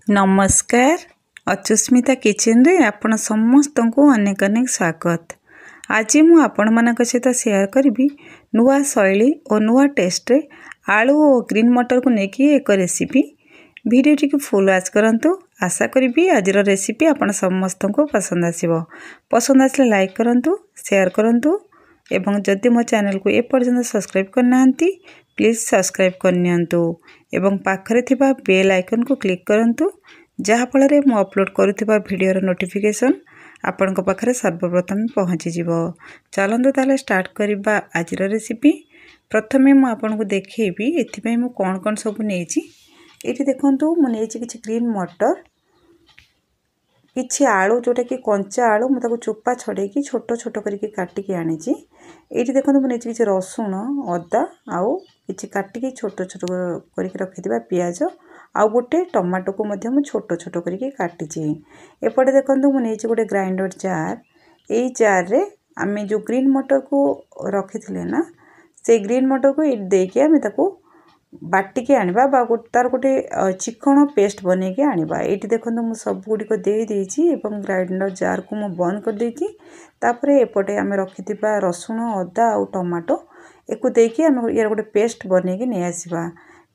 नमस्कार अचुस्मिता किचन रे आपण समस्त को अनेक अनेक स्वागत। आज मु आपण मानक सहित शेयर करी नुआ शैली और नुआ टेस्ट रे आलू और ग्रीन मटर को लेकिन एक recipe. Video T full watch करंतु। आशा करी आज रेसिपी आपण समस्त को पसंद आसीबो। पसंद आसले लाइक करंतु, शेयर करंतु एवं जदि मो चैनल को ए पर्यंत सब्सक्राइब करना प्लीज सब्सक्राइब करनियंतु एवं पाखरे थिबा बेल आइकन को क्लिक करंतु जहा फल मु अपलोड करुथिबा वीडियो रो नोटिफिकेशन आपण को पाखरे सर्वप्रथम पहुंची जिवो। चलंतु ताले स्टार्ट करिबा आज रेसिपी। प्रथमे मु आपण को देखैबी एथिबे मु कोन कोन सब नेछि। एठी देखंतु मु नेछि किछि ग्रीन मटर, किछि आलू जोटा कि कंचा आलू मु ताको चोपा छडे कि छोटो छोटो करके काटी के आनिछि। एठी देखंतु मु नेछि किछि रसुण, अदा आउ किछि काटी के छोटो छोटो करके रखिदिबा प्याज आउ गोटे टमाटो को मध्य मु छोटो छोटो करके काटिछि। एपटे देखंतु मु नेछि गोटे ग्राइंडर जार। एई जार रे आमे जो ग्रीन मटर को रखिथिले ना से ग्रीन मटर को दे के आमे ताको बाटी के आनिबा बा तार गोटे चिकन पेस्ट बने के आनिबा। एठी देखंतु मु सब गुडी को दे देछि एवं ग्राइंडर जार को मु बंद कर देछि। तापरे एपटे आमे रखिथिबा रसुण, अदा आउ टमाटो एको दे के आमे यार गोटे पेस्ट बने के नै आसीबा।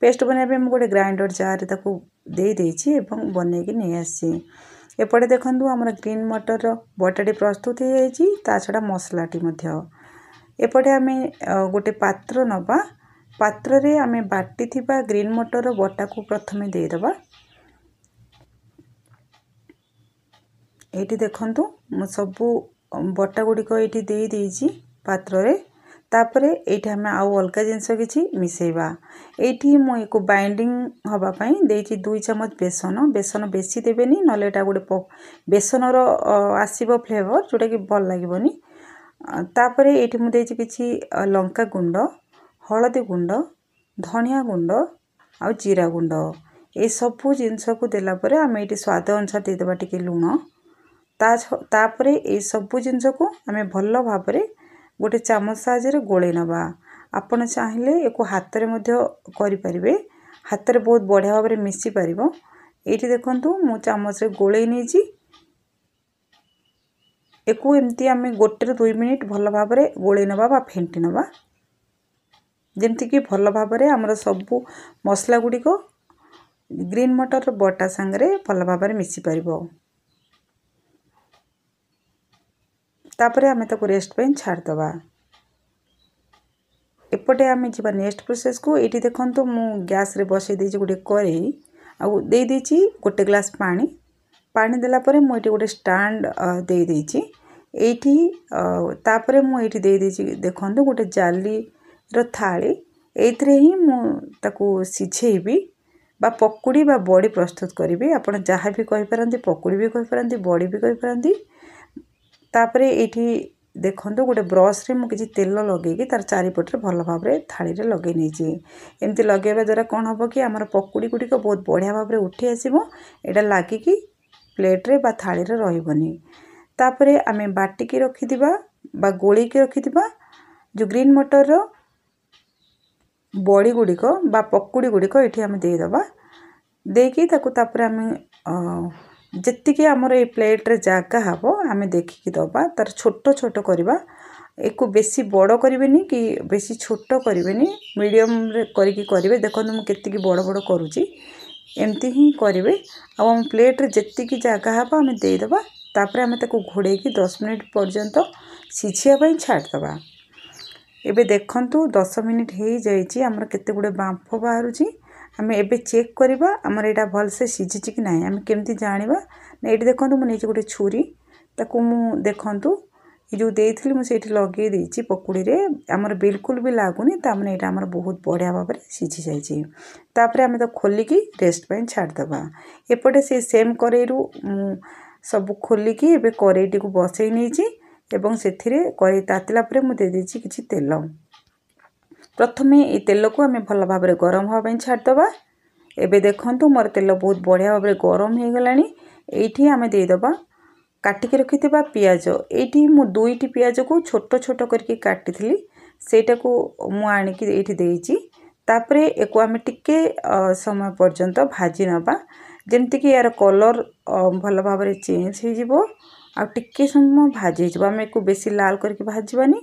पेस्ट बने पे मु गोटे ग्राइंडर जार रे ताको दे देछि एवं बने के नै आसी। एपटे देखंतु हमर ग्रीन मटर रो बटाडी प्रस्तुत हो जाइछि। ता छडा मसलाटी मध्य एपटे आमे गोटे पात्र नबा। पात्र रे आमे बाटी थिबा ग्रीन मटर रो बटा को प्रथमे दे दबा। एठी देखंतु मु सब बटा गुडी को एठी दे देछि पात्र रे। तापरे एठी हमें आउ अलगा जिंस किछि मिसेबा। एठी मु एको बाइंडिंग हबा पई देछि 2 चम्मच बेसन। बेसन बेसी देबेनी नले एटा गोटे बेसन रो आसीबो फ्लेवर जोटा कि भल लागिबोनी। तापरे एठी मु देछि किछि लंका गुंड, हळदी गुंड, धनिया गुंड आ जीरा गुंड। ए सब जिंस को देला परे आमे एठी स्वाद अनुसार दे देबा टिके लूण। तापरे ए सब जिंस को आमे भल्लो भाबरे गोटे चामच साहाय्य गोले नबा। आपण चाहिले एको हाथ रे मध्य करि परिबे। हाथ रे बहुत बढ़िया भाबरे मिसी परिबो। एठी देखंतु मु चामच रे गोले नेछि। एको एम्ति आमे गोटे 2 मिनिट भल्लो भाबरे गोले नबा बा फेंटी नबा जेमति कि भल्लो भाबरे हमर सब मसला गुडी को ग्रीन मटर बटा संगरे भल्लो भाबरे मिसी परिबो। तापरे आमे ताको रेस्ट पे छाड़ दबा। एपटे आमे जिबा नेक्स्ट प्रोसेस को। एठी देखंतु मु गैस रे बसे देछि गोटे कढ़ई आ दे देछि गोटे ग्लास पानी। पानी देला परे मु एठी गोटे स्टैंड दे देछि। एठी तापरे मु एठी दे देछि देखंतु गोटे जाली रो थाली। एथरे ही मु ताको सिझेबी बा पकुड़ी बा बड़ी प्रस्तुत करिबी। आपण जहा भी कहि परंती, पकुड़ी भी कहि परंती, बड़ी भी कहि परंती। तापरे एठी देखंतु गोटे ब्रश रे मु किछि तेल लगे कि तार चारि पटरे भल भाबरे थाली रे लगे नेछि। एम्ति लगेबा द्वारा कोन हबो कि हमर पकुड़ी गुडी को बहुत बढ़िया भाबरे उठी आसीबो। एटा लागि कि प्लेट रे बा थाली रे रहिबोनी। तापरे आमे बाटी के रखि दिबा बा गोली के रखि दिबा जो ग्रीन मटर रो बड़ी गुडी को बा पकुड़ी गुडी को एठी आमे दे दबा। देकी ताको तापरे आमे जत्ति के हमर ए प्लेट रे जागा हबो आमे देखि कि दबा। तार छोटो छोटो करबा। एको बेसी बड़ करिवेनी कि बेसी छोटो करिवेनी, मीडियम रे करिकि करिवे। देखंतु मु केति कि बड़ बड़ करूची। एम्ति ही करिवे। आ हम प्लेट रे जत्ति कि जागा हबो आमे दे दबा। तापरे आमे ताको घोड़े कि 10 मिनिट पर्यंत सिझिया पई छाड़ दबा। एबे देखंतु 10 मिनिट हे जाईची हमर केते गुडे बांफो बाहरुची। आमे एबे चेक करिबा हमर एटा भल से सिझिची कि नाही। आमे केमति जानिबा ना एठी देखंतु मु नेछि गोटे छुरी ताको मु देखंतु ए जो देइथिली मु सेठी लगे देइची पकुड़ी रे हमर बिल्कुल भी लागुनी। ता माने एटा हमर बहुत बढ़िया भाबरे सिझि जाईची। तापरे आमे तो खोली कि रेस्ट पे छाड़ दबा। एपटे से सेम करेरु सब खोली कि एबे करेटी को बसई नेछि एवं सेथिरे करेई तातिला परे मु दे देछि किछि तेल। प्रथमे ए तेल को आमे भल भाबरे गरम होबा पई छाड़ दबा। एबे देखंतु मोर तेल बहुत बढ़िया भाबरे गरम हे गलानी। एठी आमे दे दबा काटी के रखिथिबा प्याज। एठी मु 2टी प्याज को छोटो छोटो करके काटिथिली सेटा को मु आनी कि एठी देइची। तापरे एको आमे टिके समय पर्यंत भाजी नबा जमती कि यार कलर भल भाव चेंज हो टिके समय भाजी आम एक बेसी लाल करके भाजबानी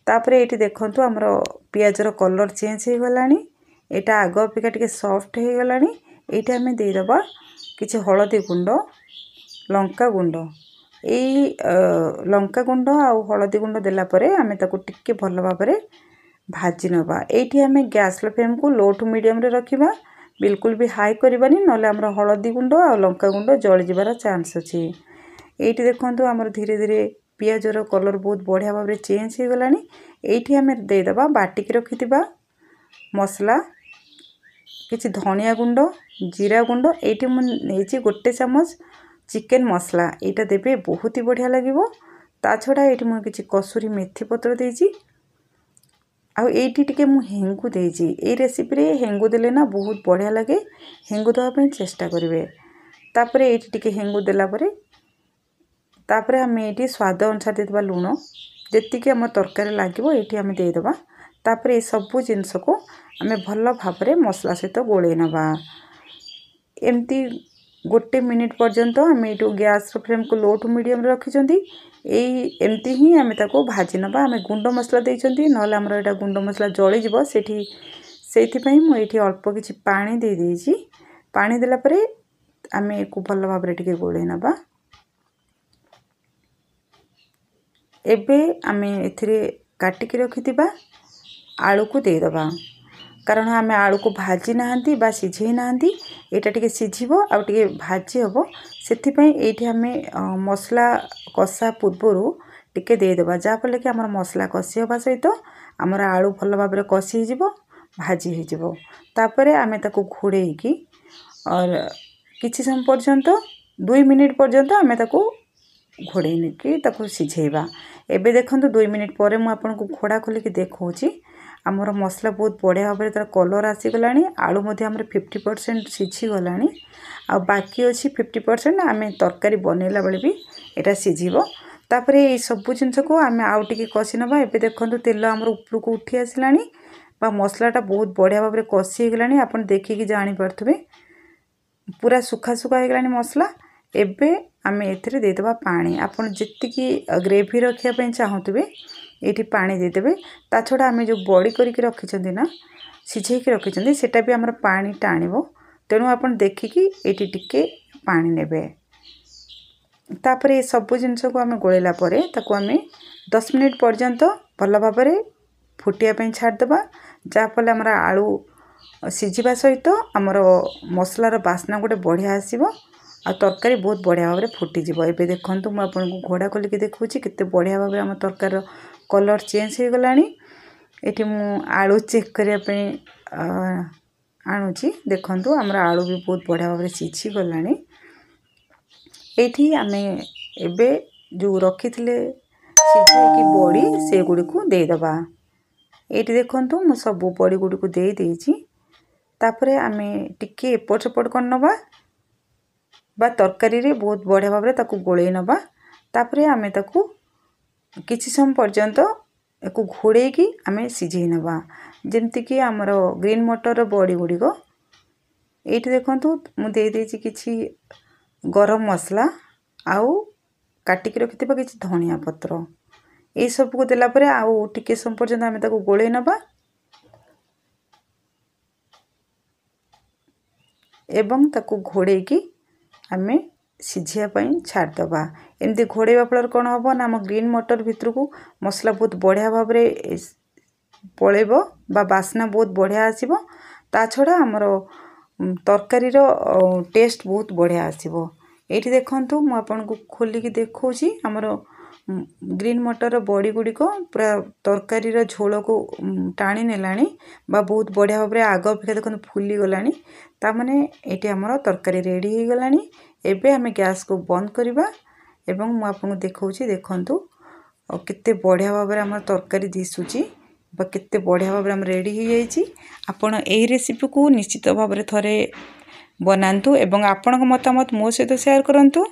तापर ये देखूँ आमर पियाजर कलर चेंज हो गला यहाँ आग अपेक्षा टिके सॉफ्ट हो गला ये आम देदेबा किसी हलदी गुंड लंका गुंड यही लंका गुंड आउ हलदी गुंड देलापर आम ताको टिके भल भाव भाजी नवा ये आम गैस फ्लेम को लो टू मीडियम रे रखिबा बिल्कुल भी हाई करबानी नले आमर हलदी गुंड आ लंका गुंड जली जबार चांस अच्छी ये देखो आमर धीरे धीरे पियाजर कलर बहुत बढ़िया भाव में चेंज हो गला ये आम देदेबा बाटिक रखि मसला किसी धनिया गुंड जीरा गुंड ये मुझे गोटे चामच चिकेन मसला यहाँ देवे बहुत ही बढ़िया लगे ता छड़ा ये मुझे किसी कसूरी मेथी पत्र देजी आईटी टिके मु हेंगू देजी ये रेसिपी रे हेंगू देले ना बहुत बढ़िया लगे हेंगू देवाई चेष्टा करेंगे तापर ये टिके हेंगू देला परे तापर आम ये स्वाद अनुसार देदेबा लुण जी आम तरकारी लगे ये आम देदेबा तापर ये सबू जिनस को आम भल भाव मसला सहित गोले नवा एमती गोटे मिनिट पर्यंत आम ये गैस फ्लेम को लो टू मीडियम रखिंट एमती ही आम ताको भाजी नवा आम गुंड मसला देइछंती नले हमर एटा गुंड मसला जली जिवो सेठी मुझे अल्प किसी पानी दे देइछि पानी देला परे आम एको भल भाव टिके गोले नवा एबे आम एथिरे काटिकी रखिथिबा आलू को देदेबा कारण आम आलू को भाजी नाहंती बा सिझे नाहंती एटा टिके सिझिबो आ टिके भाजी हबो सेथिपई एठी आम मसला कषा पूर्वर टिके देदेबा जाफल कि आमर मसला कषि हवा सहित आमर आलू भल भाव कषि हो भाजी हो तापर आम ताको घोड़ेकी और किछि समय पर्यंत 2 मिनिट पर्यंत आम ताको घोड़ेकी ताको सिझेबा एबे देखंतु 2 मिनिट पर मु आपनको घोड़ा खोलिकी देखौछि आमर मसला बहुत बढ़िया भाव में तार कलर आसीगला आलू आमर 50% सिझी गला आ बाकी अच्छी 50% आम तरकारी बनैला बेले भी यहाँ सिझब तापर ये सबू जिनस को आम आउ टिके कषि नवा एबे देखंतु तेल आमर ऊपर को उठी आसला बा मसलाटा बहुत बढ़िया भाव में कषि हो गला आप देखिकी जानीपे पूरा सुखा सुखा हो गला मसला एबे आम एथिरे देदेबा पानी आपन जेतिकी ग्रेवी रखिया चाहूबे ये पानी देदेवे ता छड़ा आम जो बड़ी करके रखी ना सिझेकी रखी सेटा भी आमर पानी टाणिबो तेणु आपन देखिकी ये टिके पानी नेबे तापर ये सबू जिनस को आम गोलेला परे ताको आम 10 मिनिट पर्यंत भल भाव में फुटिया छाड़देबा जाफल आमर आलू सिझिबा सहित आमर मसलार बास्ना गोटे बढ़िया आसीबो आ तरकारी बहुत बढ़िया भाव में फुटीजिब एबे देखंतु मु आपनको घोड़ा खोलिकी देखौछि केते बढ़िया भाव में आम तरकार कलर चेंज हो गला ये मु आलू चेक करने आणुची देखंतु आमर आलू भी बहुत बढ़िया भाव में सिझी गला ये आम एबे जो रखी सिझाई बड़ी से गुड़ी को देदेबा ये देखंतु मु सब बड़ी गुड़ी को दे देइछि तापर आम टिके एपट सेपट कर नवा बा तरकारी रे बहुत बढ़िया भाव में ताको गोले नवा तापर आम ताको किछि समय पर्यंत एक घोड़ेकी आम सिझे नवा जमती कि आमर ग्रीन मटर बड़ी गुड़िक ये देखंतु मु दे देइछि किछि गरम मसला आउ काटिकी रखिथिबा किछि धनिया पत्र ये सब को देला परे आउ टिके समय पर्यंत आम ताको गोले नवा एवं ताको घोड़ेकी आम सिझापी छाड़देबा एमती घोड़ेवा फल कौन हम ना आम ग्रीन मटर भितर को मसला बहुत बढ़िया भाव में पलैब बा बास्ना बहुत बढ़िया आसीबो ता छड़ा आमर तरकारी टेस्ट बहुत बढ़िया आसीबो ये देखंतु मु आपनको खोलिकी देखौछि आमर ग्रीन मटर बड़ी गुड़िक पूरा तरकारी झोल को टाणी नेलानी बा बहुत बढ़िया भाव में आग अपेक्षा देखो फुली गलानी तामाने ये आमर तरकारी रेडी हो गलानी एबे आम गैस को बंद करवा एवं मु आपको देखौछि देखंतु केते बढ़िया भाव में आमर तरकारी दिसुची बा केते बढ़िया भाव में आम रेडी हो जाइछि आपण एही रेसिपी को निश्चित भाव में थरे बनांतु एवं आपण मतामत मो सहित शेयर करंतु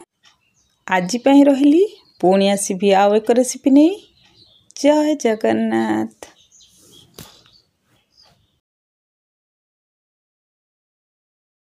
आज पई रहिली पुणी आसीबी आउ एक रेसिपी नहीं। जय जगन्नाथ।